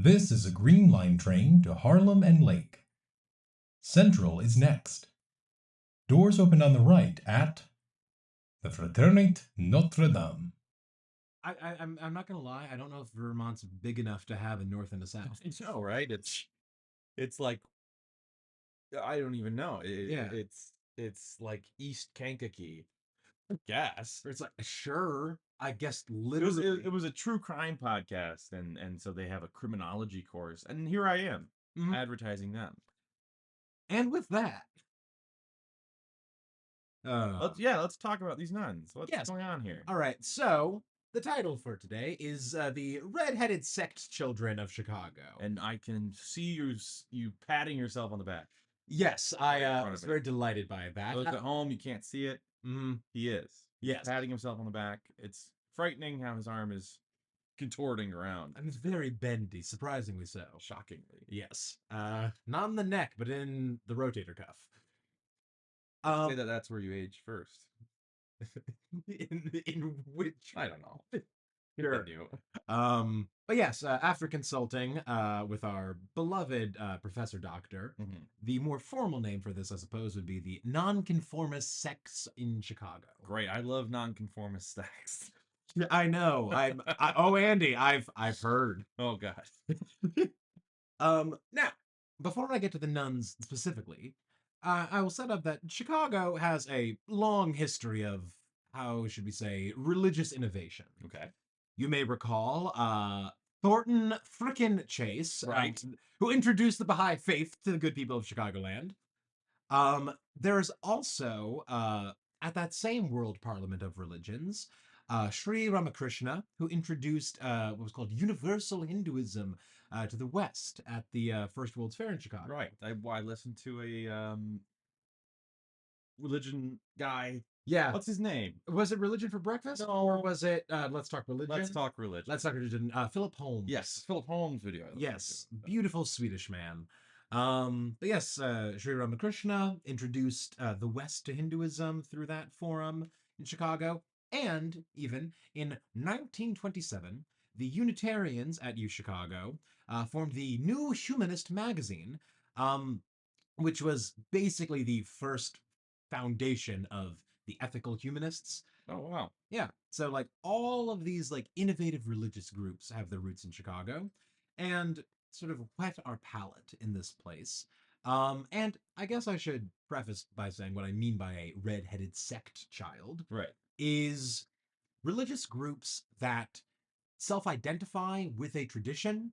This is a Green Line train to Harlem and Lake. Central is next. Doors open on the right at the Fraternité Notre Dame. I'm not gonna lie. I don't know if Vermont's big enough to have a north and a south. I know, right? It's like I don't even know. Yeah. It's like East Kankakee, I guess. Or it's like sure, I guess It literally. was a true crime podcast, and so they have a criminology course, and here I am Mhm. advertising them. And with that, Let's talk about these nuns. What's yes. going on here? All right. So the title for today is the Red-Headed Sect-Children of Chicago. And I can see you patting yourself on the back. Yes, Right in I front was of it. very delighted by that. Those at home, you can't see it. He is. He's Yes. patting himself on the back. It's frightening how his arm is contorting around. And it's very bendy, surprisingly so. Shockingly. Yes. Not in the neck, but in the rotator cuff. Say that's where you age first. in which I don't know. Sure. Continue. But yes, after consulting with our beloved Professor Doctor, the more formal name for this, I suppose, would be the non-conformist sects in Chicago. Great. I love non-conformist sects. I know. Oh, Andy, I've heard. Oh God. Now, before I get to the nuns specifically, I will set up that Chicago has a long history of, how should we say, religious innovation. Okay. You may recall Thornton Frickin' Chase, Right. who introduced the Baha'i faith to the good people of Chicagoland. There's also, at that same World Parliament of Religions, Sri Ramakrishna, who introduced what was called Universal Hinduism to the West at the First World's Fair in Chicago. Right. I listened to a religion guy. Yeah. What's his name? Was it Religion for Breakfast? No. Or was it Let's Talk Religion? Let's Talk Religion. Let's Talk Religion. Philip Holmes. Yes, Philip Holmes video. Yes, beautiful Swedish man. But yes, Sri Ramakrishna introduced the West to Hinduism through that forum in Chicago. And even in 1927, the Unitarians at U Chicago formed the New Humanist magazine, which was basically the first foundation of the ethical humanists. Oh wow. Yeah. So like all of these like innovative religious groups have their roots in Chicago and sort of whet our palate in this place. And I guess I should preface by saying what I mean by a red-headed sect child Right. is religious groups that self-identify with a tradition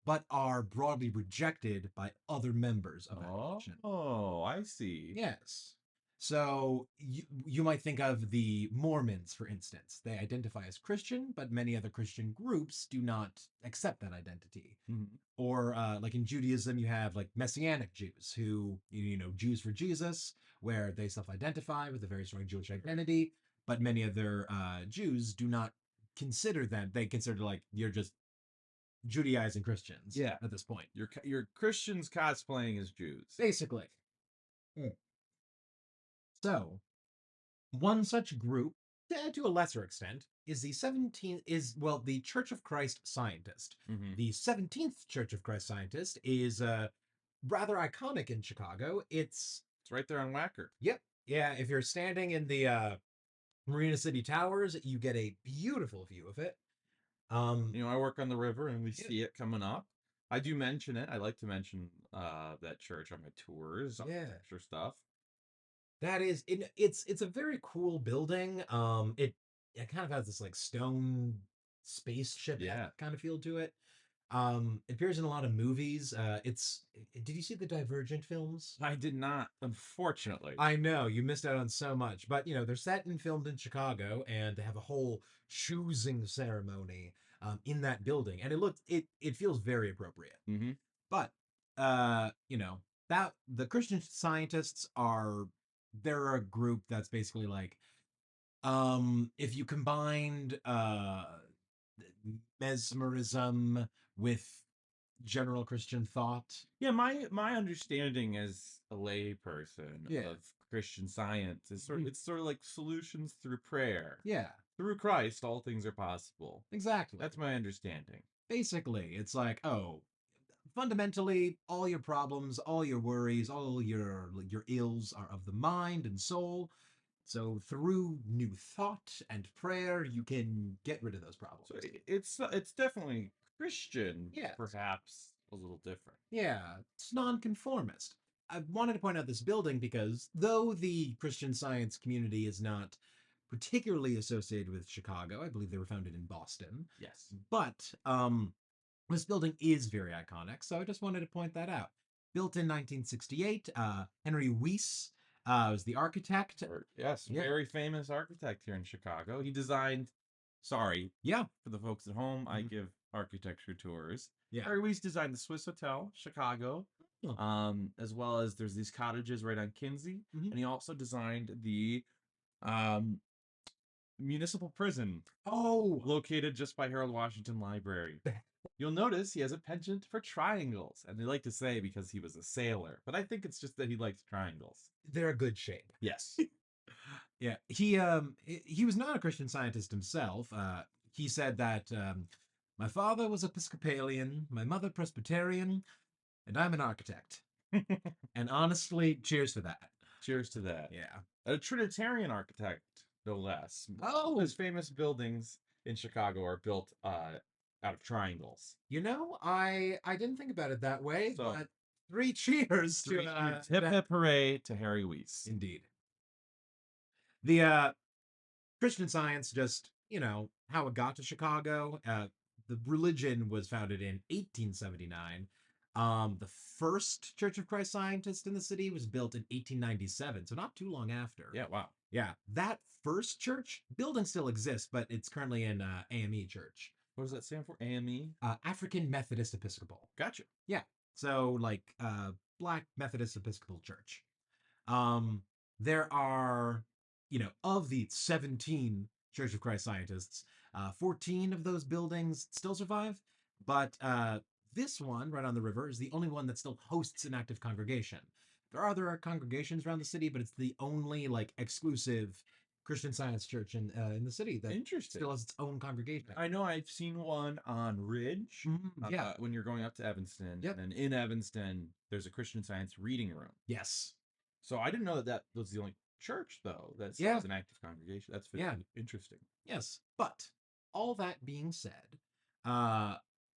but are broadly rejected by other members of that tradition. Oh, I see. Yes. So you might think of the Mormons, for instance. They identify as Christian, but many other Christian groups do not accept that identity. Or like in Judaism, you have like Messianic Jews who, Jews for Jesus, where they self-identify with a very strong Jewish identity, but many other Jews do not consider them. They consider like you're just Judaizing Christians. Yeah. At this point, You're Christians cosplaying as Jews. basically. So, one such group, to a lesser extent, is the the Church of Christ Scientist. The 17th Church of Christ Scientist is rather iconic in Chicago. It's right there on Wacker. Yep. Yeah, if you're standing in the Marina City Towers, you get a beautiful view of it. I work on the river and we see it coming up. I do mention it. I like to mention that church on my tours, picture stuff. That is, it's a very cool building. It kind of has this like stone spaceship kind of feel to it. It appears in a lot of movies. Did you see the Divergent films? I did not, unfortunately. I know you missed out on so much, but they're set and filmed in Chicago, and they have a whole choosing ceremony in that building, and it feels very appropriate. But that the Christian Scientists they're a group that's basically like, if you combined mesmerism with general Christian thought. Yeah, my understanding as a lay person of Christian Science is it's sort of like solutions through prayer. Yeah. Through Christ, all things are possible. Exactly. That's my understanding. Basically, it's like, oh, fundamentally, all your problems, all your worries, all your ills are of the mind and soul. So through new thought and prayer, you can get rid of those problems. So it's definitely Christian, Yes. perhaps a little different. Yeah, it's non-conformist. I wanted to point out this building because though the Christian Science community is not particularly associated with Chicago, I believe they were founded in Boston. Yes. But this building is very iconic, so I just wanted to point that out. Built in 1968, Henry Weiss was the architect. Yes, Yeah. very famous architect here in Chicago. He designed, sorry, Yeah, for the folks at home, I Mhm. give architecture tours. Yeah. Harry Weiss designed the Swiss Hotel, Chicago, as well as there's these cottages right on Kinsey, Mhm. and he also designed the um, municipal prison Oh, located just by Harold Washington Library. You'll notice he has a penchant for triangles, and they like to say because he was a sailor, but I think it's just that he likes triangles. they're a good shape. Yes. Yeah, he was not a Christian Scientist himself. He said that my father was Episcopalian, my mother Presbyterian, and I'm an architect. And honestly, cheers for that. Cheers to that. Yeah. A Trinitarian architect, no less. Oh, His famous buildings in Chicago are built out of triangles. you know, I didn't think about it that way, So, but three cheers Three to cheers. Hip hip hooray to Harry Weiss. Indeed. The Christian Science, just how it got to Chicago. The religion was founded in 1879. The first Church of Christ Scientist in the city was built in 1897, so not too long after. Yeah, wow. Yeah, that first church building still exists, but it's currently in AME Church. What does that stand for? AME? African Methodist Episcopal. Gotcha. Yeah, so like Black Methodist Episcopal Church. There are, of the 17 Church of Christ Scientists, 14 of those buildings still survive, but this one right on the river is the only one that still hosts an active congregation. There are other congregations around the city, but it's the only like exclusive Christian Science church in the city that Interesting. still has its own congregation. I know I've seen one on Ridge. Yeah. When you're going up to Evanston. Yep. And in Evanston, there's a Christian Science reading room. Yes. So I didn't know that was the only church, though, that's an active congregation. That's interesting. Yes. But all that being said,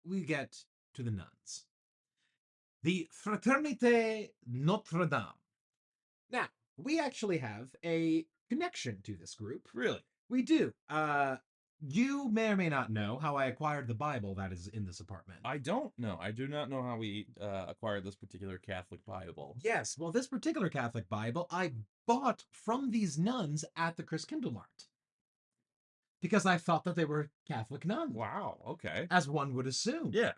we get to the nuns. The Fraternité Notre Dame. Now, we actually have a connection to this group. Really? We do. You may or may not know how I acquired the Bible that is in this apartment. I don't know. I do not know how we acquired this particular Catholic Bible. Yes, well, this particular Catholic Bible I bought from these nuns at the Christkindl Mart because I thought that they were Catholic nuns. Wow. Okay. As one would assume. Yeah.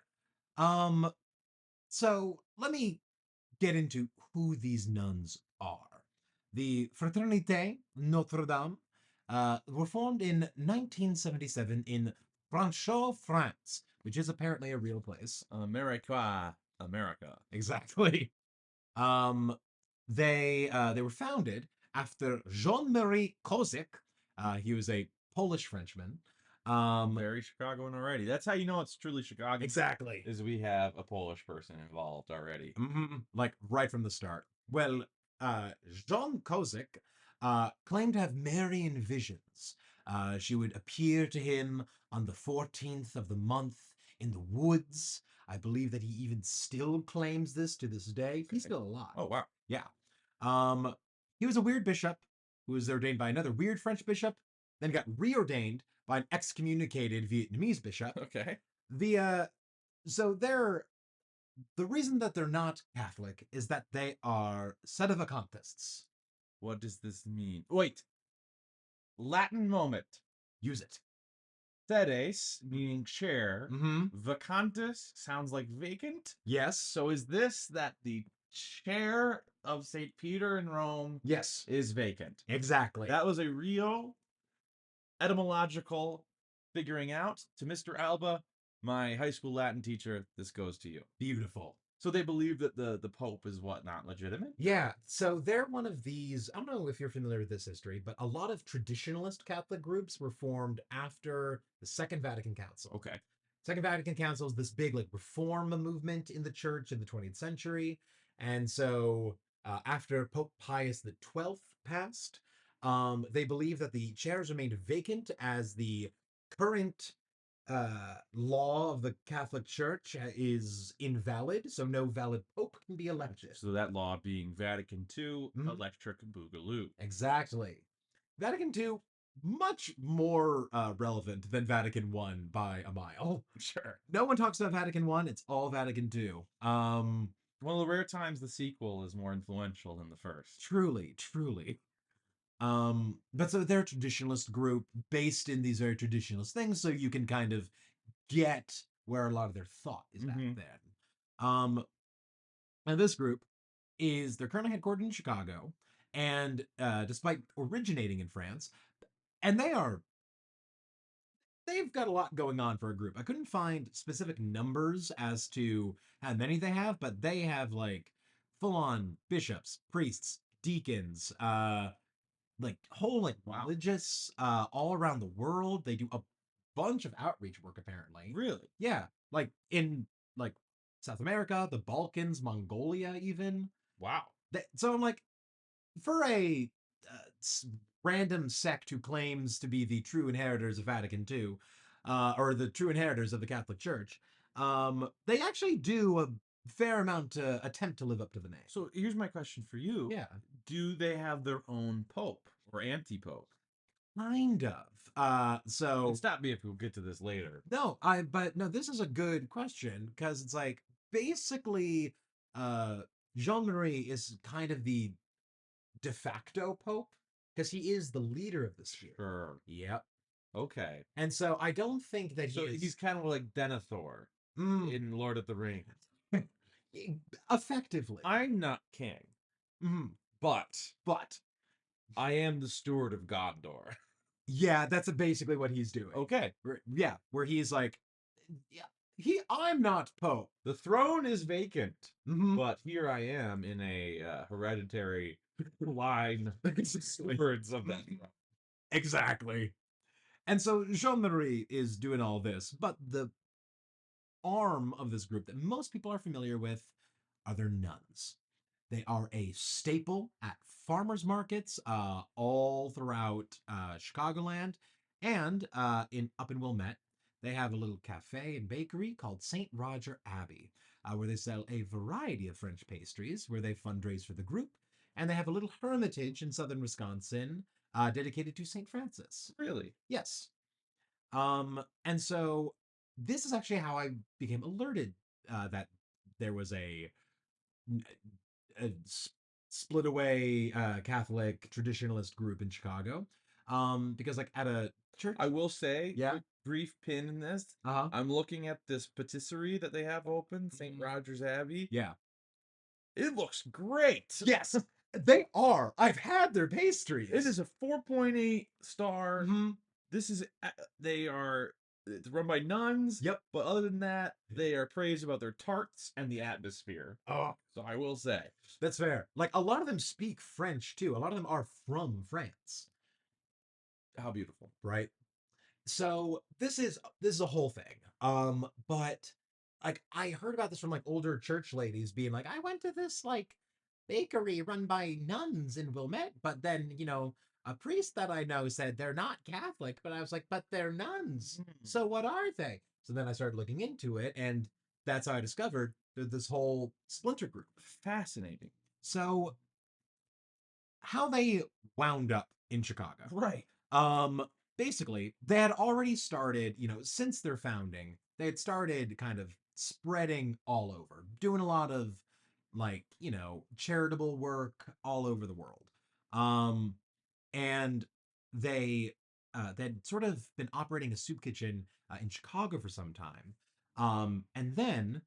So let me get into who these nuns are. The Fraternité Notre Dame were formed in 1977 in Franchot, France, which is apparently a real place. America. Exactly. They were founded after Jean-Marie Kozik. He was a Polish Frenchman. Very Chicagoan already. That's how you know it's truly Chicago. Exactly. Is we have a Polish person involved already. Like right from the start. Well, Jean Kozik claimed to have Marian visions. She would appear to him on the 14th of the month in the woods. I believe that he even still claims this to this day. He's still alive. Oh, wow. Yeah. He was a weird bishop who was ordained by another weird French bishop, then got reordained by an excommunicated Vietnamese bishop. Okay. So the reason that they're not Catholic is that they are sedevacantists. What does this mean? Wait. Latin moment. Use it. Sedes, meaning chair. Mm-hmm. Vacantus sounds like vacant. Yes. So is this that the chair of St. Peter in Rome Yes. is vacant? Exactly. That was a real etymological figuring out. To Mr. Alba, my high school Latin teacher, this goes to you. Beautiful. So they believe that the Pope is what, not legitimate? Yeah. So they're one of these, I don't know if you're familiar with this history, but a lot of traditionalist Catholic groups were formed after the Second Vatican Council. Okay. Second Vatican Council is this big like reform movement in the church in the 20th century. And so after Pope Pius XII passed, they believe that the chairs remained vacant as the current law of the Catholic Church is invalid, so no valid pope can be elected. So that law being Vatican II, Electric Boogaloo. Exactly. Vatican II, much more relevant than Vatican I by a mile. Sure. No one talks about Vatican I, it's all Vatican II. One of the rare times the sequel is more influential than the first. Truly, truly. But so they're a traditionalist group based in these very traditionalist things, so you can kind of get where a lot of their thought is back then. And this group they're currently headquartered in Chicago, and despite originating in France, and they've got a lot going on for a group. I couldn't find specific numbers as to how many they have, but they have like full-on bishops, priests, deacons, like whole like religious all around the world. They do a bunch of outreach work apparently. Really? Yeah, like in like South America, the Balkans, Mongolia, even. Wow. So I'm like, for a random sect who claims to be the true inheritors of Vatican II, or the true inheritors of the Catholic Church, they actually do a fair amount to attempt to live up to the name. So here's my question for you. Yeah. Do they have their own pope or anti-pope? Kind of. So stop me if we'll get to this later. No, but no, this is a good question because it's like basically Jean-Marie is kind of the de facto pope because he is the leader of the sphere. Sure. Yep. Okay. And so I don't think that he's kind of like Denethor in Lord of the Rings. Effectively. I'm not king. But I am the steward of Gondor. Yeah, that's basically what he's doing. Okay. Where he's like, I'm not pope. The throne is vacant, but here I am in a hereditary line stewards of that throne. Exactly. And so Jean-Marie is doing all this, but the arm of this group that most people are familiar with are their nuns. They are a staple at farmers markets all throughout Chicagoland, and up in Wilmette, they have a little cafe and bakery called St. Roger Abbey, where they sell a variety of French pastries, where they fundraise for the group, and they have a little hermitage in southern Wisconsin dedicated to St. Francis. Really? Yes. And so this is actually how I became alerted that there was a split away Catholic traditionalist group in Chicago. Because like at a church, I will say, yeah, brief pin in this. I'm looking at this patisserie that they have open, St. Roger's Abbey. Yeah, it looks great. Yes, they are. I've had their pastries. It is a 4.8 star. This is it's run by nuns. Yep. But other than that, they are praised about their tarts and the atmosphere. Oh, so I will say that's fair. Like a lot of them speak French too. A lot of them are from France. How beautiful, right? So this is a whole thing. But like I heard about this from like older church ladies being like, I went to this like bakery run by nuns in Wilmette, but then a priest that I know said they're not Catholic, but I was like, but they're nuns. So what are they? So then I started looking into it, and that's how I discovered this whole splinter group. Fascinating. So how they wound up in Chicago. Right. Basically, they had already started, since their founding, they had started kind of spreading all over, doing a lot of like, charitable work all over the world. And they'd sort of been operating a soup kitchen in Chicago for some time. And then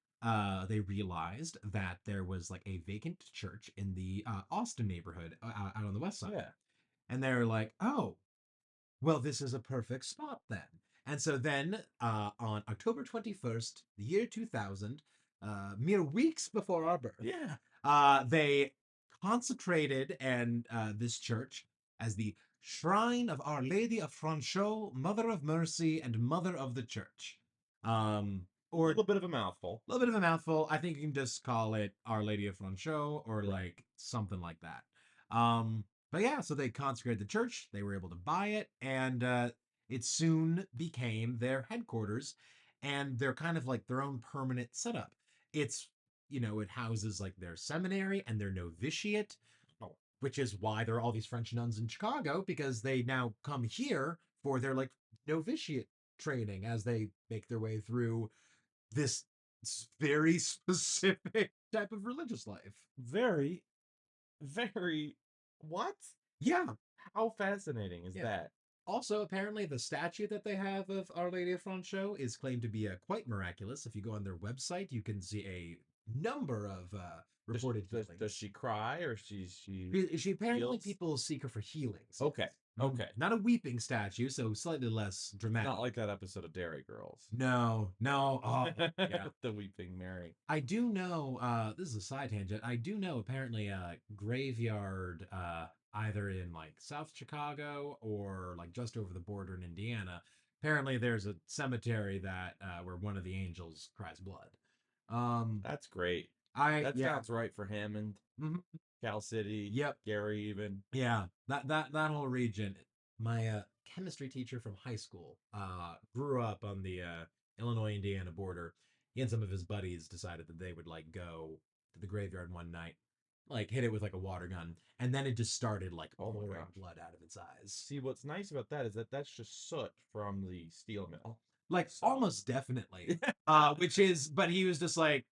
they realized that there was like a vacant church in the Austin neighborhood out on the west side. Yeah. And they're like, oh, well, this is a perfect spot then. And so then on October 21st, the year 2000, mere weeks before our birth, they consecrated this church as the Shrine of Our Lady of Franchot, Mother of Mercy, and Mother of the Church. A Or little bit of a mouthful. a little bit of a mouthful. I think you can just call it Our Lady of Franchot or Right. like something like that. But yeah, so they consecrated the church. They were able to buy it, and it soon became their headquarters, and they're kind of like their own permanent setup. It's it houses like their seminary and their novitiate, Oh. which is why there are all these French nuns in Chicago because they now come here for their like novitiate training as they make their way through this very specific type of religious life. Very, very. What? Yeah. How fascinating is Yeah. that? Also, apparently, the statue that they have of Our Lady of Franchot is claimed to be quite miraculous. If you go on their website, you can see a number of reported Does healings. she cry or she She apparently heals? people seek her for healings. Okay. Okay. Not a weeping statue, so slightly less dramatic. Not like that episode of Dairy Girls. No. Oh, yeah. The Weeping Mary. I do know, this is a side tangent. I do know apparently a graveyard, either in like South Chicago or like just over the border in Indiana. Apparently there's a cemetery that where one of the angels cries blood. That's great. That Yeah. sounds right for Hammond, Mhm. Cal City, Yep. Gary even. Yeah, that whole region. My chemistry teacher from high school grew up on the Illinois-Indiana border. He and some of his buddies decided that they would like go to the graveyard one night, like hit it with like a water gun, and then it just started like Oh my pouring gosh. blood out of its eyes. See, what's nice about that is that that's just soot from the steel mill. Like So- almost definitely. But he was just like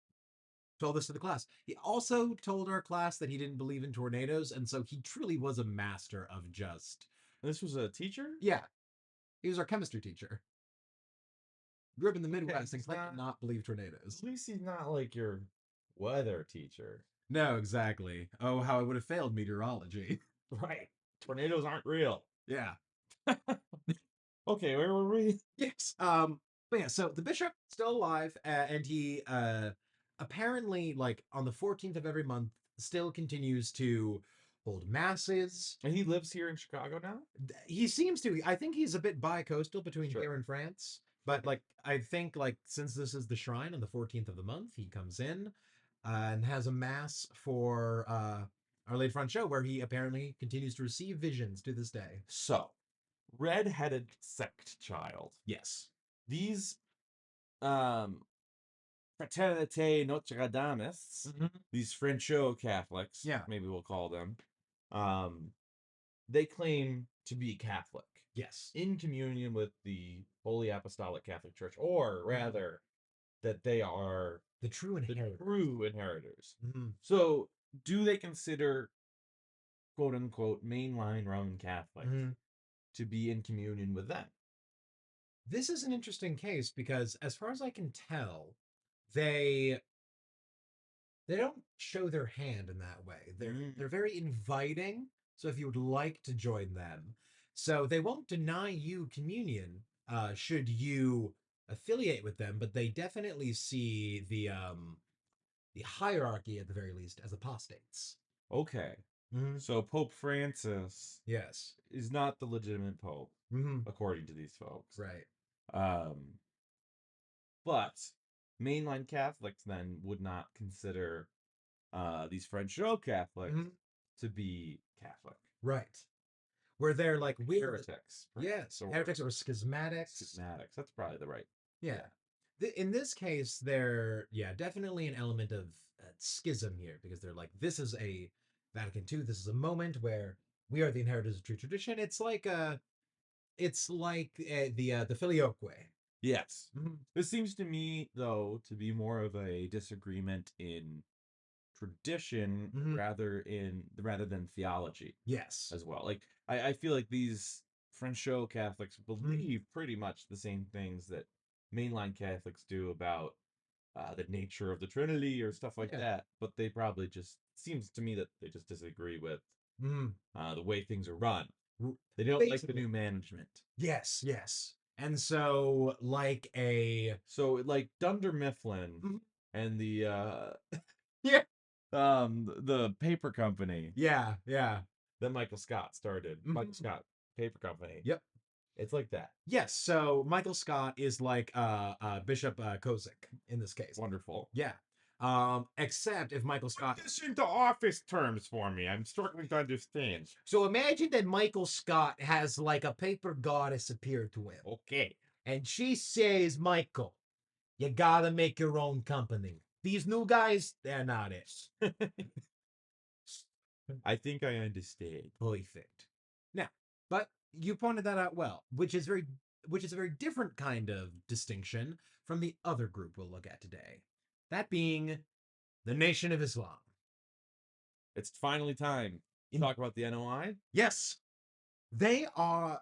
told this to the class. He also told our class that he didn't believe in tornadoes, and so he truly was a master of just This was a teacher? yeah. He was our chemistry teacher. Grew up in the Midwest and he's claimed to not believe tornadoes. At least he's not like your weather teacher. No, exactly. Oh, how I would have failed meteorology. Right. Tornadoes aren't real. Yeah. Okay, where were we? Yes. But yeah, so the bishop still alive, and he apparently like on the 14th of every month still continues to hold masses. And he lives here in Chicago now? He seems to. I think he's a bit bi-coastal between Sure. here and France. But like I think like since this is the shrine on the 14th of the month, he comes in and has a mass for Our Lady Franchot, where he apparently continues to receive visions to this day. So, red-headed sect child. Yes. These Fraternité Notre Dames, these Frenchot Catholics, Yeah. maybe we'll call them, they claim to be Catholic, Yes. in communion with the Holy Apostolic Catholic Church, or rather, that they are The true the inheritors. true inheritors. Mhm. So, do they consider quote unquote mainline Roman Catholic Mhm. to be in communion with them? This is an interesting case because, as far as I can tell, they don't show their hand in that way. They're very inviting. So if you would like to join them, so they won't deny you communion should you affiliate with them, but they definitely see the hierarchy at the very least as apostates. Okay. Mhm. So Pope Francis Yes. is not the legitimate pope, according to these folks. Right. But mainline Catholics then would not consider these French Catholics to be Catholic. Right. Where they're like weird heretics. Yes. Or Heretics or schismatics. Schismatics. That's probably the right. Yeah. In this case, they're definitely an element of schism here because they're like, this is a Vatican II. This is a moment where we are the inheritors of true tradition. It's like the filioque. Yes. This seems to me, though, to be more of a disagreement in tradition rather than theology. Yes. As well. Like I feel like these Frenchot Catholics believe pretty much the same things that mainline Catholics do about the nature of the Trinity or stuff like that, but they probably just seems to me that they just disagree with the way things are run. They don't like the new management. Yes, yes. And so like Dunder Mifflin and the yeah. The paper company. Yeah. That Michael Scott started. Michael Scott Paper Company. Yep. It's like that. Yes. So Michael Scott is like Bishop Kozik in this case. Wonderful. Yeah. Except if Michael Scott. Put this into office terms for me. I'm struggling to understand. So imagine that Michael Scott has like a paper goddess appear to him. Okay. And she says, Michael, you gotta make your own company. These new guys, they're not it. I think I understand. Perfect. Now, but you pointed that out well, which is a very different kind of distinction from the other group we'll look at today. That being the Nation of Islam. It's finally time to talk about the NOI. Yes. They are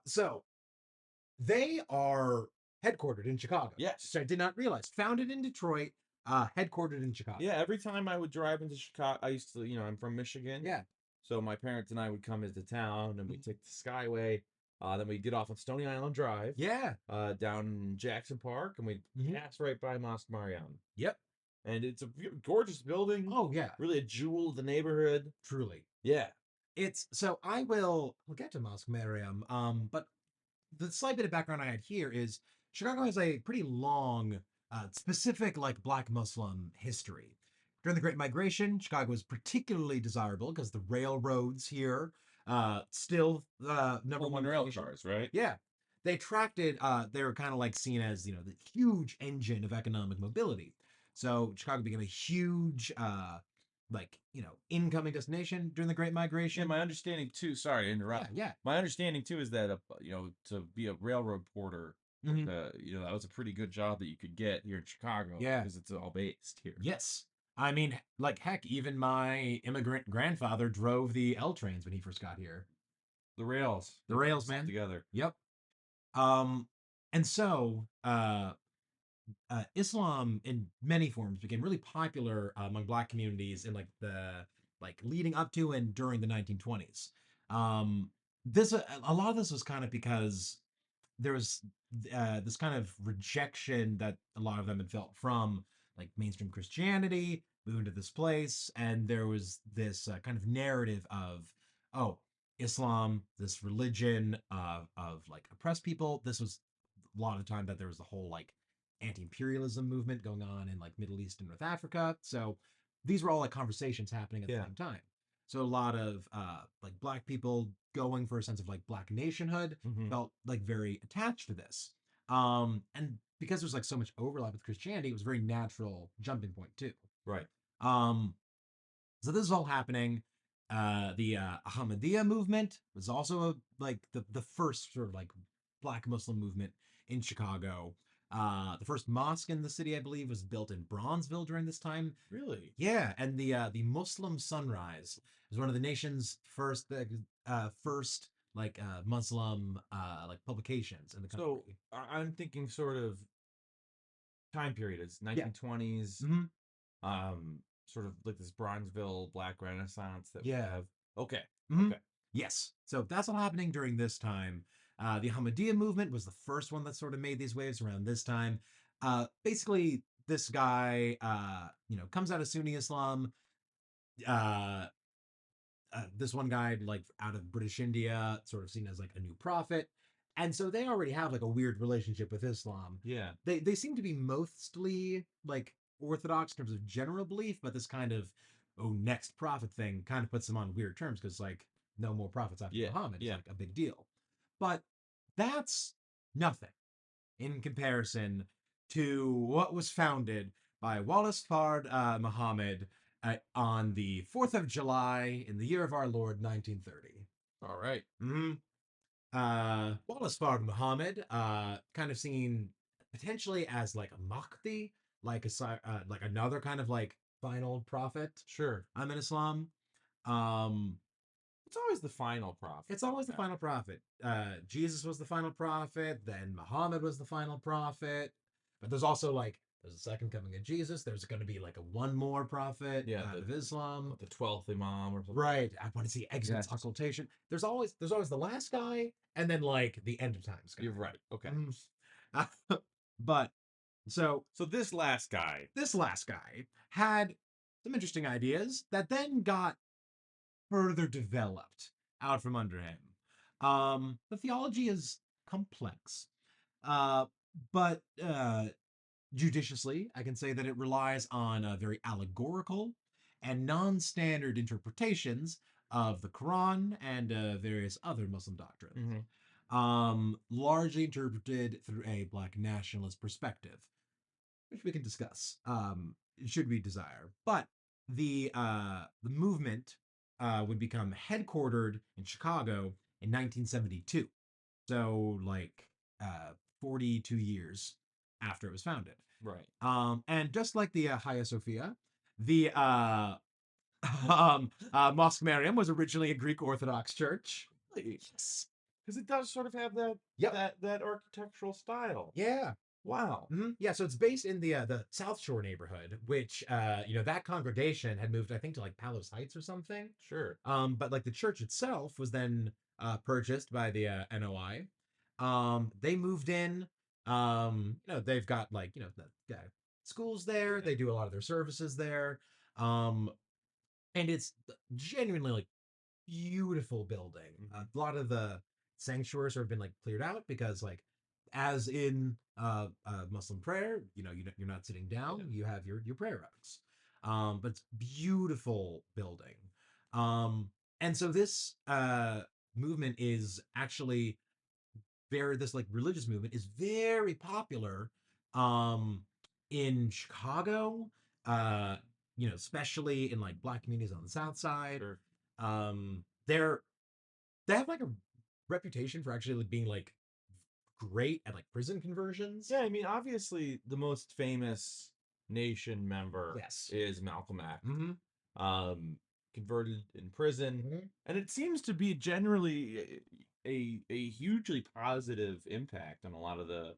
headquartered in Chicago. Yes. Which I did not realize. Founded in Detroit, headquartered in Chicago. Yeah, every time I would drive into Chicago, I used to, I'm from Michigan. Yeah. So my parents and I would come into town and we'd take the Skyway. Then we'd get off on Stony Island Drive. Yeah. Down in Jackson Park, and we'd pass right by Mosque Mariam. Yep. And it's a gorgeous building. Oh, yeah. Really a jewel of the neighborhood. Truly. Yeah. We'll get to Mosque Mariam. But the slight bit of background I had here is Chicago has a pretty long, specific like Black Muslim history. During the Great Migration, Chicago was particularly desirable because the railroads here still number one rail location. cars, right? Yeah, they attracted. They were kind of like seen as the huge engine of economic mobility. So Chicago became a huge incoming destination during the Great Migration. Yeah, my understanding too. Sorry to interrupt. Yeah. My understanding too is that to be a railroad porter, Mhm. that was a pretty good job that you could get here in Chicago. Yeah. Because it's all based here. Yes. I mean, like heck, even my immigrant grandfather drove the L trains when he first got here. The rails. The rails, man. Together. Yep. And so Islam in many forms became really popular among Black communities in leading up to and during the 1920s. This a lot of this was kind of because there was this kind of rejection that a lot of them had felt from like mainstream Christianity, moving to this place, and there was this kind of narrative of Islam, this religion of like oppressed people. This was a lot of the time that there was the whole like anti-imperialism movement going on in like Middle East and North Africa. So these were all like conversations happening at the same time. So a lot of like Black people going for a sense of like Black nationhood felt like very attached to this. And because there's like so much overlap with Christianity, it was a very natural jumping point too. Right. So this is all happening. The Ahmadiyya movement was also the first sort of like Black Muslim movement in Chicago. The first mosque in the city, I believe, was built in Bronzeville during this time. Really? Yeah, and the Muslim Sunrise is one of the nation's first Muslim publications in the country. So I'm thinking sort of time period is 1920s. Sort of like this Bronzeville Black Renaissance that we have. Okay. Okay. Yes. So that's all happening during this time. The Ahmadiyya movement was the first one that sort of made these waves around this time. Basically, this guy, comes out of Sunni Islam. This one guy, like out of British India, sort of seen as like a new prophet. And so they already have like a weird relationship with Islam. Yeah. They seem to be mostly like Orthodox in terms of general belief, but this kind of next prophet thing kind of puts them on weird terms because like no more prophets after Muhammad is like a big deal. But that's nothing in comparison to what was founded by Wallace Fard Muhammad on the 4th of July in the year of our Lord 1930. All right. Wallace Fard Muhammad, kind of seen potentially as like a Mahdi, like another kind of like final prophet. Sure. I'm in Islam. It's always the final prophet. It's always the final prophet. Jesus was the final prophet. Then Muhammad was the final prophet. But there's also there's a second coming of Jesus. There's going to be like a one more prophet out of Islam. The 12th Imam or something. Right. I want to see exit occultation. There's always the last guy and then like the end of times guy. You're right. Okay. But so this last guy had some interesting ideas that then got further developed out from under him. The theology is complex. But judiciously, I can say that it relies on very allegorical and non-standard interpretations of the Quran and various other Muslim doctrines, largely interpreted through a Black nationalist perspective, which we can discuss, should we desire. But the movement would become headquartered in Chicago in 1972. So like 42 years after it was founded. Right. And just like the Hagia Sophia, the Mosque Mariam was originally a Greek Orthodox church. Yes. Because it does sort of have that that architectural style. Yeah. Wow. Yeah, so it's based in the South Shore neighborhood, which that congregation had moved, I think, to like Palos Heights or something. Sure. But like the church itself was then purchased by the NOI. They moved in. They've got like the schools there. They do a lot of their services there. And it's genuinely like beautiful building. A lot of the sanctuaries have been like cleared out because like as in Muslim prayer, you're not sitting down, you have your prayer rugs. But it's beautiful building. And so this movement is actually this like religious movement is very popular in Chicago, especially in like Black communities on the South Side. Sure. They're they have like a reputation for actually like being like great at like prison conversions. Yeah, I mean, obviously, the most famous Nation member Yes. is Malcolm X. Mm-hmm. Converted in prison, and it seems to be generally a hugely positive impact on a lot of the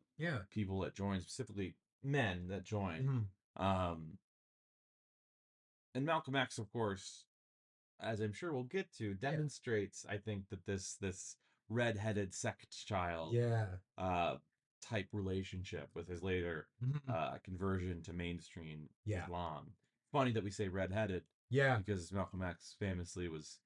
people that join, specifically men that join. And Malcolm X, of course, as I'm sure we'll get to, demonstrates, I think, that this red-headed sect child type relationship with his later conversion to mainstream Islam. Funny that we say red-headed, because Malcolm X famously was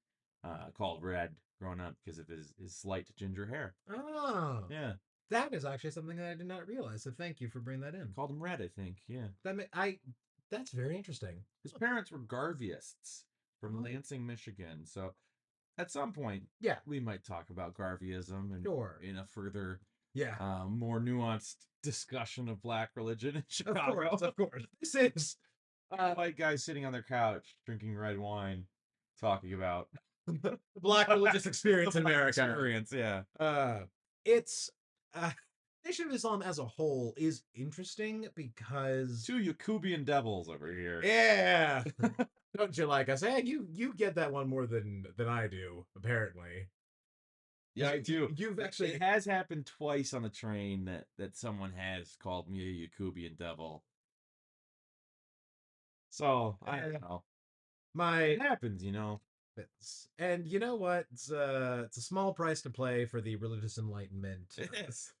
called red growing up because of his slight ginger hair. Oh, Yeah, that is actually something that I did not realize. So thank you for bringing that in. called him red, I think. Yeah, that's very interesting. his parents were Garveyists from Lansing, Michigan. So at some point, we might talk about Garveyism and in a further, more nuanced discussion of Black religion in Chicago. Of course. This is white guys sitting on their couch drinking red wine, talking about the Black religious experience in America. Experience, yeah. It's Nation of Islam as a whole is interesting because two Yakubian devils over here. Yeah. Don't you like us? Hey, you get that one more than I do, apparently. Yeah, I do. You've actually It has happened twice on the train that someone has called me a Yakubian devil. So I don't know. It happens, And you know what? It's a small price to pay for the religious enlightenment. It is.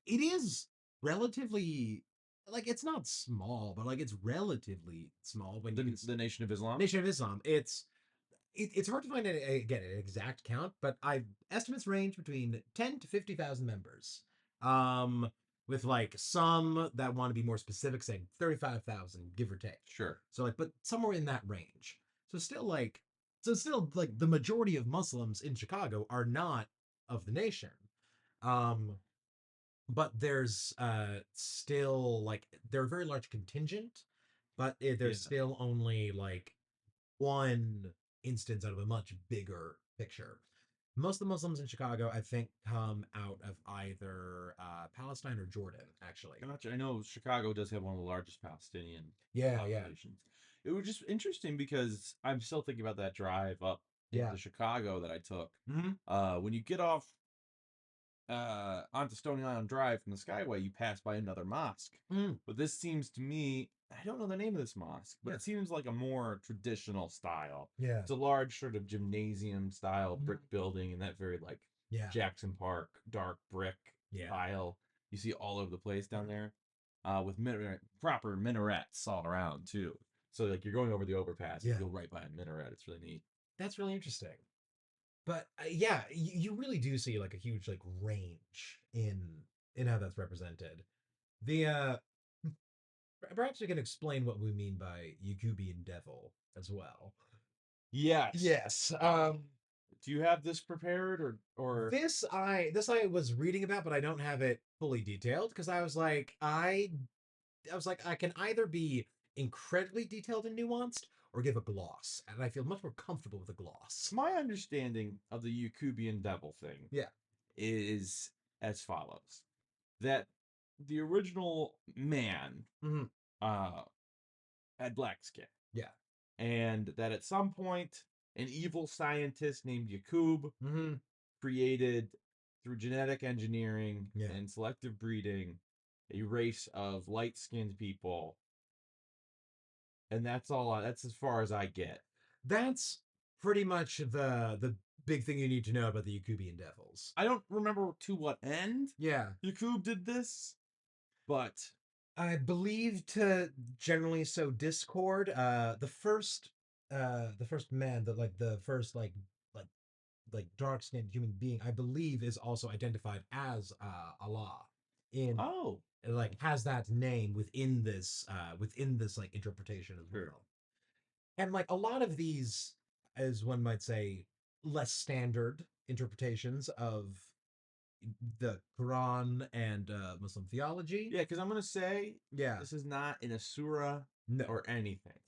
It is relatively like it's not small, but like it's relatively small when the Nation of Islam. Nation of Islam. It's hard to find an exact count, but estimates range between 10 to 50,000 members. With like some that want to be more specific, saying 35,000, give or take. Sure. So like, but somewhere in that range. So still like the majority of Muslims in Chicago are not of the nation. But there's still like they're a very large contingent, but there's still only like one instance out of a much bigger picture. Most of the Muslims in Chicago, I think, come out of either Palestine or Jordan, actually. Gotcha. I know Chicago does have one of the largest Palestinian populations. It was just interesting because I'm still thinking about that drive up into Chicago that I took. When you get off onto Stony Island Drive from the Skyway, you pass by another mosque. But this seems to me, I don't know the name of this mosque, but it seems like a more traditional style. Yeah. It's a large sort of gymnasium style brick building, and that very like Jackson Park dark brick style you see all over the place down there, with proper minarets all around too. So like you're going over the overpass, you go right by a minaret. It's really neat. That's really interesting. But yeah, you really do see like a huge like range in how that's represented. The perhaps we can explain what we mean by Yakubian devil as well. Yes. Yes. Do you have this prepared or This I was reading about, but I don't have it fully detailed because I was like I can either be incredibly detailed and nuanced or give a gloss, and I feel much more comfortable with a gloss. my understanding of the Yakubian devil thing Yeah. is as follows: that the original man Hmm. uh had black skin, Yeah. and that at some point an evil scientist named Yakub Hmm. created, through genetic engineering Yeah. and selective breeding, a race of light-skinned people, and that's as far as I get. That's pretty much the big thing you need to know about the Yakubian devils. I don't remember to what end Yeah. Yakub did this, but I believe to generally sow discord. The first man, like like dark skinned human being, I believe is also identified as Allah in oh, like has that name within this like interpretation as sure. well. And like a lot of these, as one might say, less standard interpretations of the Quran and Muslim theology. Yeah, because I'm gonna say Yeah. this is not in a surah No. or anything.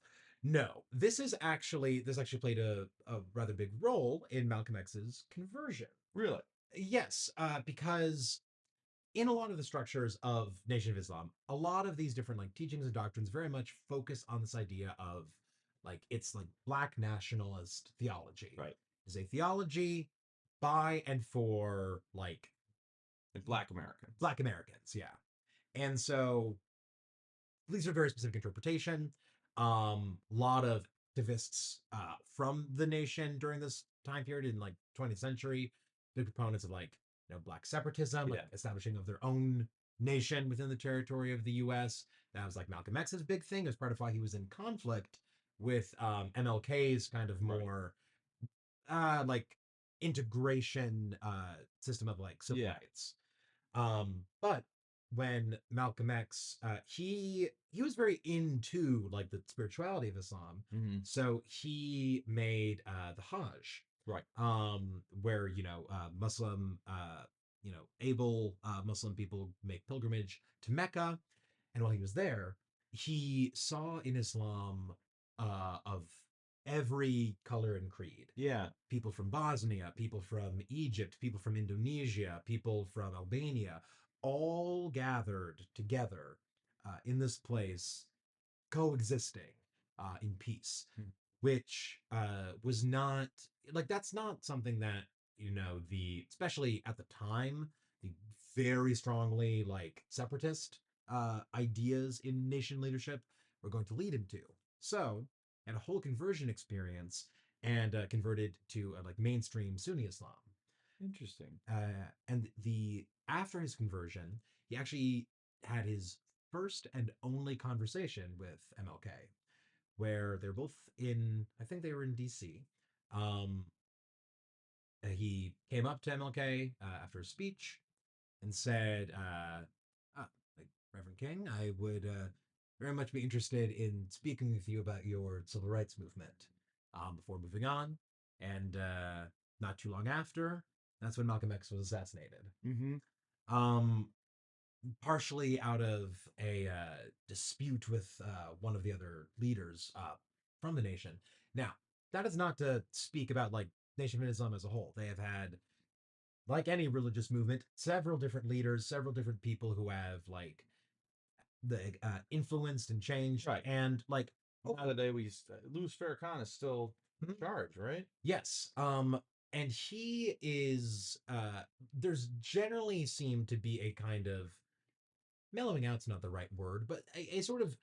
No. This actually played a rather big role in Malcolm X's conversion. Really? Yes, because in a lot of the structures of Nation of Islam, a lot of these different like teachings and doctrines very much focus on this idea of like it's like black nationalist theology. Right. It's a theology by and for like Like Black Americans. Black Americans, yeah. And so these are very specific interpretation. Lot of activists from the nation during this time period in like 20th century, big proponents of like black separatism, like Yeah. establishing of their own nation within the territory of the U.S. That was like Malcolm X's big thing. As part of why he was in conflict with MLK's kind of Right. more like integration system of like civil Yeah. rights. But when Malcolm X, he was very into like the spirituality of Islam, Mm-hmm. so he made the Hajj, Right. where Muslim, able Muslim people make pilgrimage to Mecca, and while he was there, he saw in Islam of every color and creed, Yeah. people from Bosnia, people from Egypt, people from Indonesia, people from Albania, all gathered together in this place, coexisting in peace, Hmm. which was not like that's not something that especially at the time, the very strongly like separatist ideas in nation leadership were going to lead him to. So, had a whole conversion experience and converted to like mainstream Sunni Islam. Interesting. And the after his conversion, he actually had his first and only conversation with MLK, where they're both in. I think they were in D.C. Um, he came up to MLK after a speech and said, like, Reverend King, I would very much be interested in speaking with you about your civil rights movement before moving on." And not too long after, that's when Malcolm X was assassinated. Mm-hmm. Um, Partially out of a dispute with one of the other leaders from the nation. Now, that is not to speak about like Nation of Islam as a whole. They have had, like any religious movement, several different leaders, several different people who have like the influenced and changed, Right. and like Nowadays, Louis Farrakhan is still in Mhm. charge, right? Yes. And he is there's generally seemed to be a kind of mellowing out's not the right word, but a sort of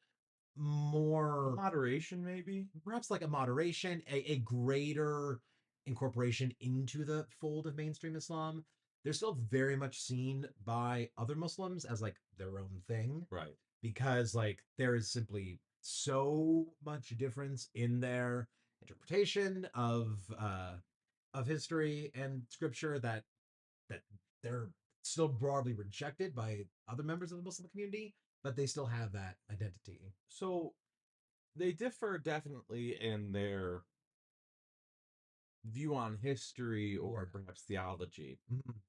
more Moderation, maybe. perhaps like a moderation, a greater incorporation into the fold of mainstream Islam. They're still very much seen by other Muslims as like their own thing, Right. because like there is simply so much difference in their interpretation of of history and scripture that they're still broadly rejected by other members of the Muslim community, but they still have that identity. So they differ definitely in their view on history or Yeah. perhaps theology. Mhm.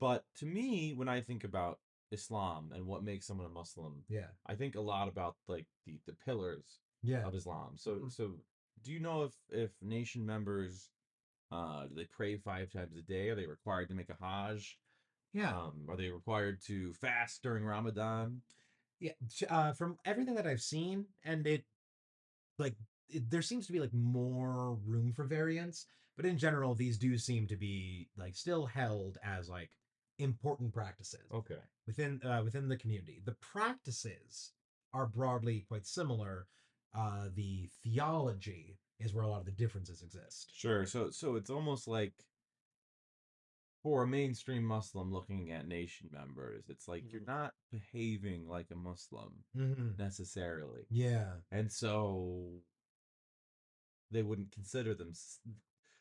But to me, when I think about Islam and what makes someone a Muslim, Yeah. I think a lot about like the pillars Yeah. of Islam. So Mhm. so do you know if nation members do they pray 5 times a day? Are they required to make a Hajj? Yeah. Are they required to fast during Ramadan? Yeah. From everything that I've seen, and like there seems to be like more room for variance, but in general, these do seem to be like still held as like important practices Okay. within the community. The practices are broadly quite similar. The theology is where a lot of the differences exist. Sure. So it's almost like for a mainstream Muslim looking at nation members, it's like you're not behaving like a Muslim Mm-hmm. necessarily. Yeah. And so they wouldn't consider them.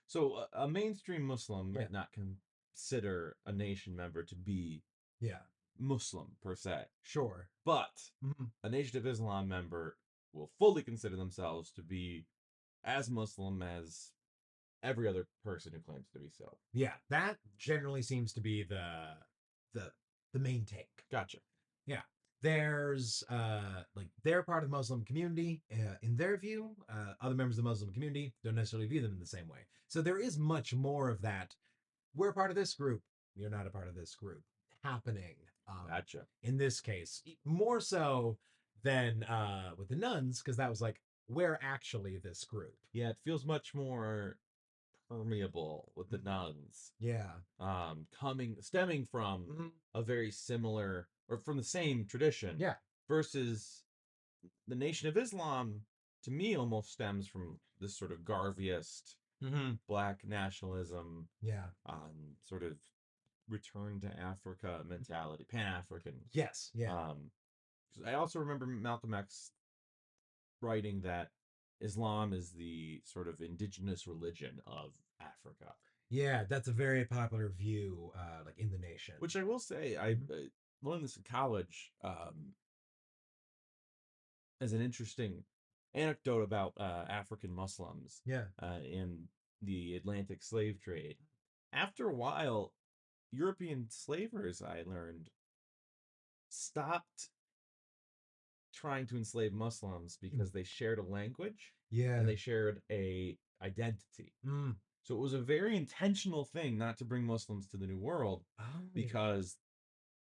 So a mainstream Muslim Yeah. might not consider a nation member to be Yeah. Muslim per se, Sure. but Mhm. a Nation of Islam member will fully consider themselves to be as Muslim as every other person who claims to be so. Yeah. That generally seems to be the the main take. Gotcha. Yeah. There's like they're part of the Muslim community in their view. Other members of the Muslim community don't necessarily view them in the same way. So there is much more of that. We're part of this group. You're not a part of this group happening. Gotcha. In this case, more so than with the nuns, because that was like we're actually this group. Yeah, it feels much more permeable with the nuns. Yeah. Stemming from Mhm. a very similar or from the same tradition. Yeah. Versus the Nation of Islam, to me, almost stems from this sort of Garveyist Mm-hmm. black nationalism, Yeah. sort of return to Africa mentality, Pan African. Yes. Yeah. 'Cause I also remember Malcolm X writing that Islam is the sort of indigenous religion of Africa. Yeah. That's a very popular view, like in the nation. Which I will say, I learned this in college as an interesting anecdote about African Muslims Yeah. in the Atlantic slave trade. After a while, European slavers, I learned, stopped trying to enslave Muslims because they shared a language Yeah. and they shared a identity. Mm. So it was a very intentional thing not to bring Muslims to the New World Oh. because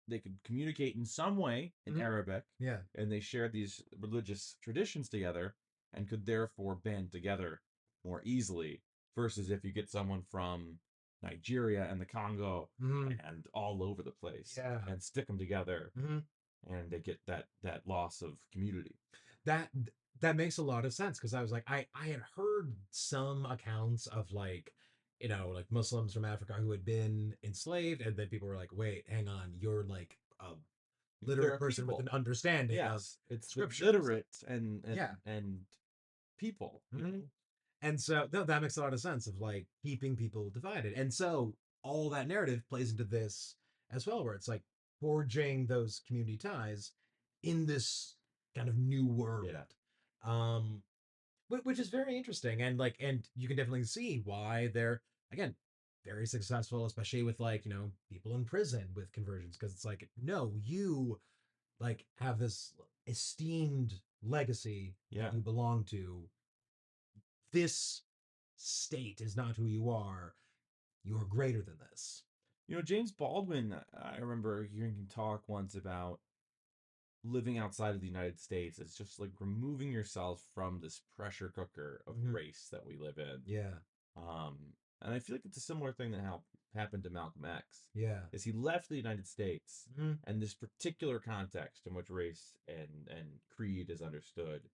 they could communicate in some way in Mhm. Arabic, Yeah. and they shared these religious traditions together and could therefore band together more easily. Versus if you get someone from Nigeria and the Congo Mhm. and all over the place Yeah. and stick them together, Mhm. and they get that loss of community. That that makes a lot of sense because I was like, I had heard some accounts of like, like Muslims from Africa who had been enslaved, and then people were like, wait, hang on, you're like a There literate are person with an people. understanding of Yes, it's the scriptures. literate Yeah. and people. Mhm. And so no, that makes a lot of sense of like keeping people divided. And so all that narrative plays into this as well, where it's like forging those community ties in this kind of new world. Yeah. Um, which is very interesting, and like, and you can definitely see why they're again very successful, especially with like people in prison with conversions, because it's like no, you like have this esteemed legacy Yeah. that you belong to. This state is not who you are. You are greater than this. James Baldwin, I remember hearing him talk once about living outside of the United States is just like removing yourself from this pressure cooker of Mhm. race that we live in. Yeah. And I feel like it's a similar thing that happened to Malcolm X. Yeah. Is he left the United States Mhm. and this particular context in which race and creed is understood,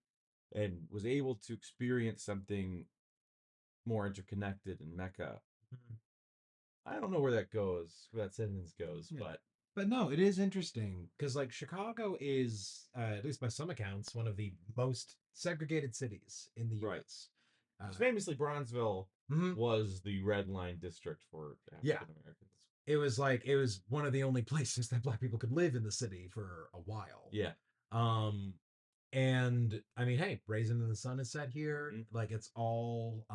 and was able to experience something more interconnected in Mecca. Mhm. I don't know where that sentence goes, Yeah. but But no, it is interesting because like Chicago is, at least by some accounts, one of the most segregated cities in the right. U.S. 'Cause famously, Bronzeville was the red line district for African Americans. It was one of the only places that black people could live in the city for a while. Yeah. And I mean, hey, Raisin in the Sun is set here. Like it's all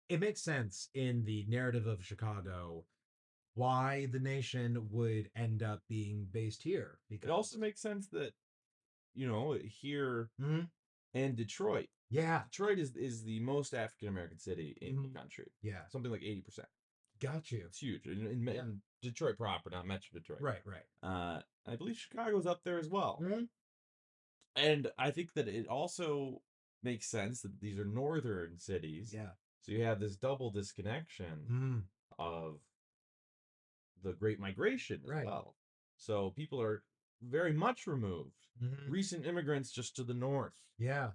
it makes sense in the narrative of Chicago why the nation would end up being based here. It also makes sense that, here and Detroit. Yeah. Detroit is the most African American city in the country. Yeah. Something like 80%. Got you. It's huge. In Detroit proper, not Metro Detroit. Right. I believe Chicago's up there as well. And I think that it also makes sense that these are northern cities. Yeah. So you have this double disconnection of the Great Migration as well. So people are very much removed. Recent immigrants just to the north. Yeah.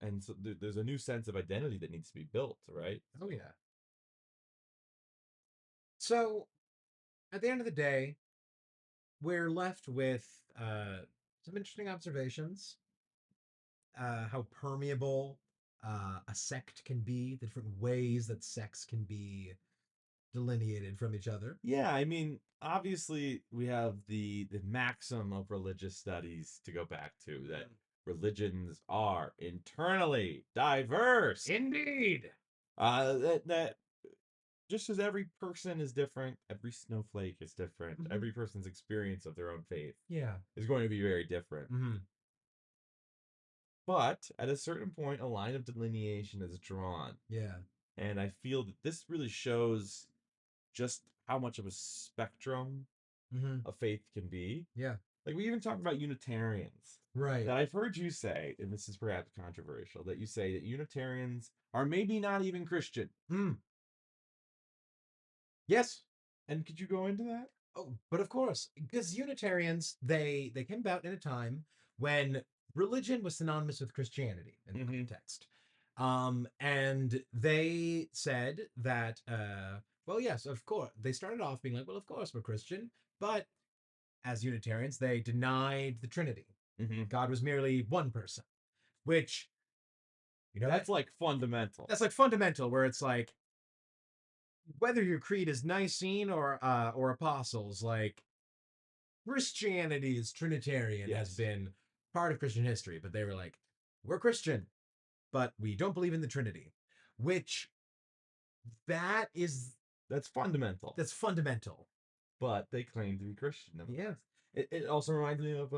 And so there's a new sense of identity that needs to be built, right? Oh, yeah. So at the end of the day, we're left with some interesting observations. How permeable a sect can be, the different ways that sects can be delineated from each other. Yeah, I mean, obviously we have the maxim of religious studies to go back to, that religions are internally diverse. Indeed. That just as every person is different, every snowflake is different, every person's experience of their own faith is going to be very different. But at a certain point, a line of delineation is drawn. Yeah. And I feel that this really shows just how much of a spectrum a faith can be. Yeah. Like we even talked about Unitarians. Right. That I've heard you say, and this is perhaps controversial, that you say that Unitarians are maybe not even Christian. Yes. And could you go into that? Oh, but of course, because Unitarians, they came about in a time when religion was synonymous with Christianity in the context. And they said that, well, yes, of course. They started off being like, well, of course we're Christian. But as Unitarians, they denied the Trinity. God was merely one person, which, that's like fundamental. That's like fundamental, where it's like, whether your creed is Nicene or Apostles, like Christianity is Trinitarian, has been part of Christian history. But they were like, we're Christian, but we don't believe in the Trinity, which that's fundamental. That's fundamental. But they claim to be Christian. Yeah. It also reminds me of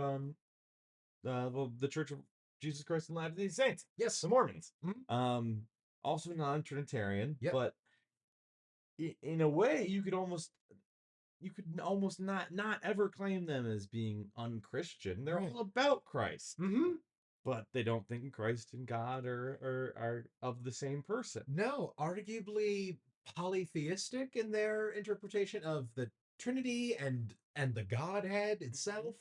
the Church of Jesus Christ of Latter-day Saints. Yes. The Mormons. Also non-Trinitarian. Yep. But in a way, you could almost not ever claim them as being unchristian. They're all about Christ. But they don't think Christ and God are of the same person. No, arguably polytheistic in their interpretation of the Trinity and the Godhead itself.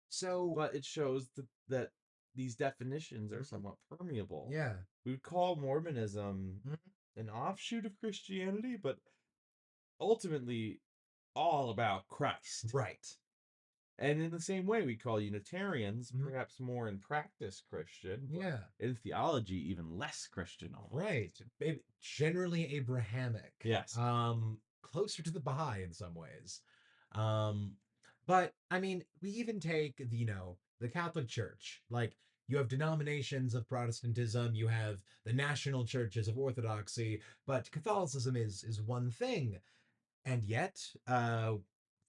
So, but it shows that these definitions are somewhat permeable. Yeah. We would call Mormonism an offshoot of Christianity, but ultimately all about Christ. Right. And in the same way, we call Unitarians perhaps more in practice Christian. Yeah. In theology, even less Christian. Right. Generally Abrahamic. Yes. Closer to the Baha'i in some ways. But I mean, we even take the Catholic Church. Like, you have denominations of Protestantism, you have the national churches of Orthodoxy, but Catholicism is one thing. And yet,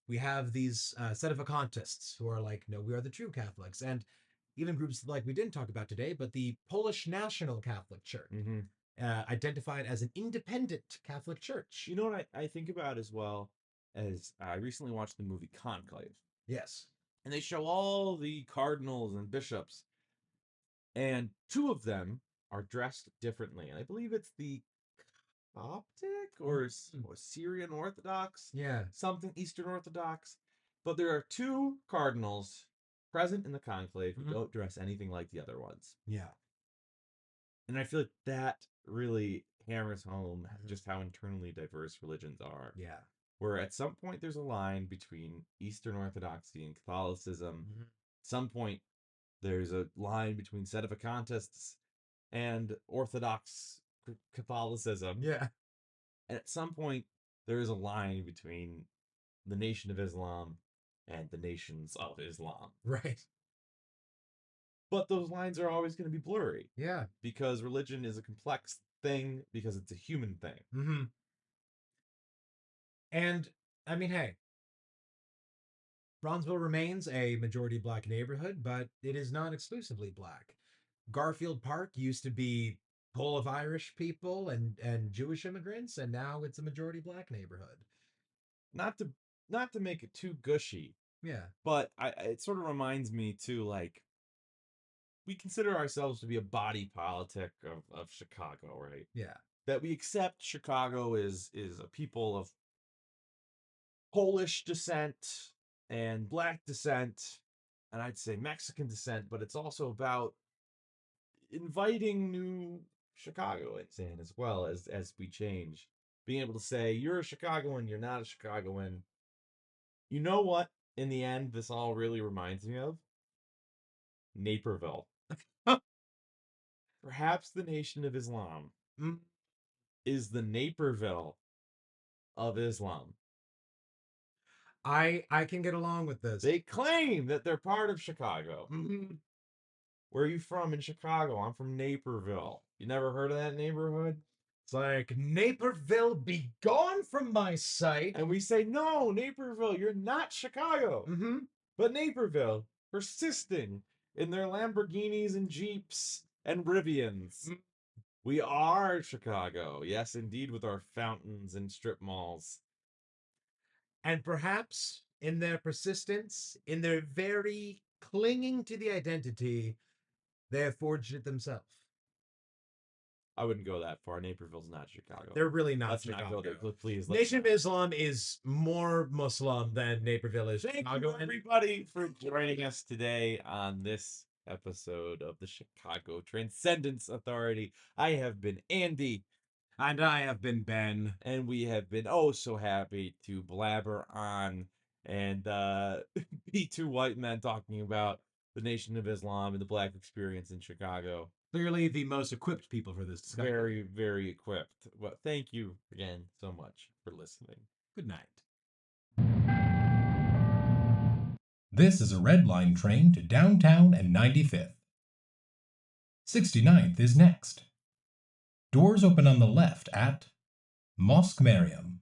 we have these sedevacantists who are like, no, we are the true Catholics. And even groups like we didn't talk about today, but the Polish National Catholic Church, identified as an independent Catholic church. You know what I think about as well, as I recently watched the movie Conclave. Yes. And they show all the cardinals and bishops, and two of them are dressed differently. And I believe it's the Coptic or Syrian Orthodox. Yeah. Something Eastern Orthodox. But there are two cardinals present in the conclave who don't dress anything like the other ones. Yeah. And I feel like that really hammers home just how internally diverse religions are. Yeah. Where at some point there's a line between Eastern Orthodoxy and Catholicism. At some point there's a line between sedevacantists and Orthodox Catholicism. Yeah. And at some point, there is a line between the Nation of Islam and the nations of Islam. Right. But those lines are always going to be blurry Yeah. because religion is a complex thing because it's a human thing. Mm-hmm. And I mean, hey, Bronzeville remains a majority black neighborhood, but it is not exclusively black. Garfield Park used to be full of Irish people and Jewish immigrants, and now it's a majority black neighborhood. Not to make it too gushy, Yeah. but it sort of reminds me too, like, we consider ourselves to be a body politic of Chicago, right? Yeah. That we accept Chicago is a people of Polish descent and black descent, and I'd say Mexican descent, but it's also about inviting new Chicagoans in as well as we change. Being able to say, you're a Chicagoan, you're not a Chicagoan. You know what, in the end, this all really reminds me of? Naperville. Perhaps the Nation of Islam Mm. is the Naperville of Islam. I can get along with this. They claim that they're part of Chicago. Mm-hmm. Where are you from in Chicago? I'm from Naperville. You never heard of that neighborhood? It's like, Naperville, be gone from my sight. And we say, no, Naperville, you're not Chicago. Mm-hmm. But Naperville, persisting in their Lamborghinis and Jeeps and Rivians. Mm. We are Chicago. Yes, indeed, with our fountains and strip malls. And perhaps in their persistence, in their very clinging to the identity, they have forged it themselves. I wouldn't go that far. Naperville's not Chicago. They're really not Let's Chicago. not go there. Please. Nation of Islam is more Muslim than Naperville is Thank Chicago. you, everybody, for joining us today on this episode of the Chicago Transcendence Authority. I have been Andy. And I have been Ben. And we have been oh so happy to blabber on and be two white men talking about the Nation of Islam and the black experience in Chicago. Clearly the most equipped people for this discussion. Very, very equipped. Well, thank you again so much for listening. Good night. This is a Red Line train to downtown and 95th. 69th is next. Doors open on the left at Mosque Mariam.